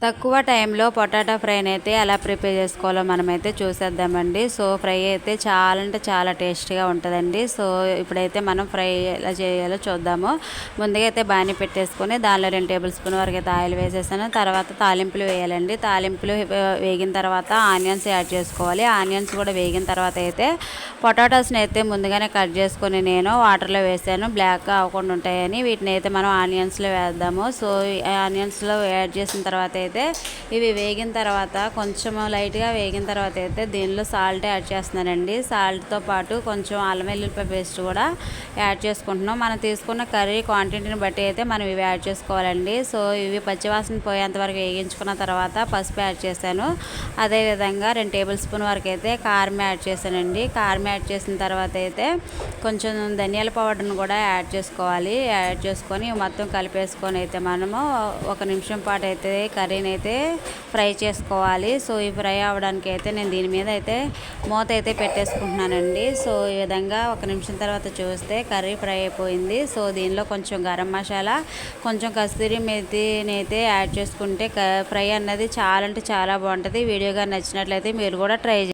తక్కువ టైంలో పొటాటో ఫ్రైని అయితే ఎలా ప్రిపేర్ చేసుకోవాలో మనమైతే చూసేద్దామండి. సో ఫ్రై అయితే చాలా అంటే చాలా టేస్టీగా ఉంటుందండి. సో ఇప్పుడైతే మనం ఫ్రై ఎలా చేయాలో చూద్దాము. ముందుగా అయితే బాణీ పెట్టేసుకొని దానిలో 2 టేబుల్ స్పూన్ వరకు అయితే ఆయిల్ వేసేసాను. తర్వాత తాలింపులు వేయాలండి. తాలింపులు వేగిన తర్వాత ఆనియన్స్ యాడ్ చేసుకోవాలి. ఆనియన్స్ కూడా వేగిన తర్వాత అయితే పొటాటోస్ని అయితే ముందుగానే కట్ చేసుకొని నేను వాటర్లో వేసాను, బ్లాక్ అవ్వకుండా ఉంటాయని. వీటిని అయితే మనం ఆనియన్స్లో వేద్దాము. సో ఆనియన్స్లో యాడ్ చేసిన తర్వాత అయితే ఇవి వేగిన తర్వాత కొంచెం లైట్గా వేగిన తర్వాత అయితే దీనిలో సాల్ట్ యాడ్ చేస్తున్నానండి. సాల్ట్తో పాటు కొంచెం అల్లం వెల్లుల్లిపాయ పేస్ట్ కూడా యాడ్ చేసుకుంటున్నాం. మనం తీసుకున్న కర్రీ క్వాంటిటీని బట్టి అయితే మనం ఇవి యాడ్ చేసుకోవాలండి. సో ఇవి పచ్చివాసన పోయేంత వరకు వేగించుకున్న తర్వాత పసుపు యాడ్ చేశాను. అదేవిధంగా 2 టేబుల్ స్పూన్ వరకు అయితే కారం యాడ్ చేశానండి. కారం యాడ్ చేసిన తర్వాత అయితే కొంచెం ధనియాల పౌడర్ని కూడా యాడ్ చేసుకోవాలి. యాడ్ చేసుకొని మొత్తం కలిపేసుకొని అయితే మనము 1 నిమిషం పాటు అయితే కర్రీని అయితే ఫ్రై చేసుకోవాలి. సో ఈ ఫ్రై అవ్వడానికి అయితే నేను దీని మీద అయితే మూత అయితే పెట్టేసుకుంటున్నానండి. సో ఈ విధంగా 1 నిమిషం తర్వాత చూస్తే కర్రీ ఫ్రై అయిపోయింది. సో దీనిలో కొంచెం గరం మసాలా, కొంచెం కస్తూరి మేతిని అయితే యాడ్ చేసుకుంటే ఫ్రై అన్నది చాలా అంటే చాలా బాగుంటుంది. వీడియోగా నచ్చినట్లయితే మీరు కూడా ట్రై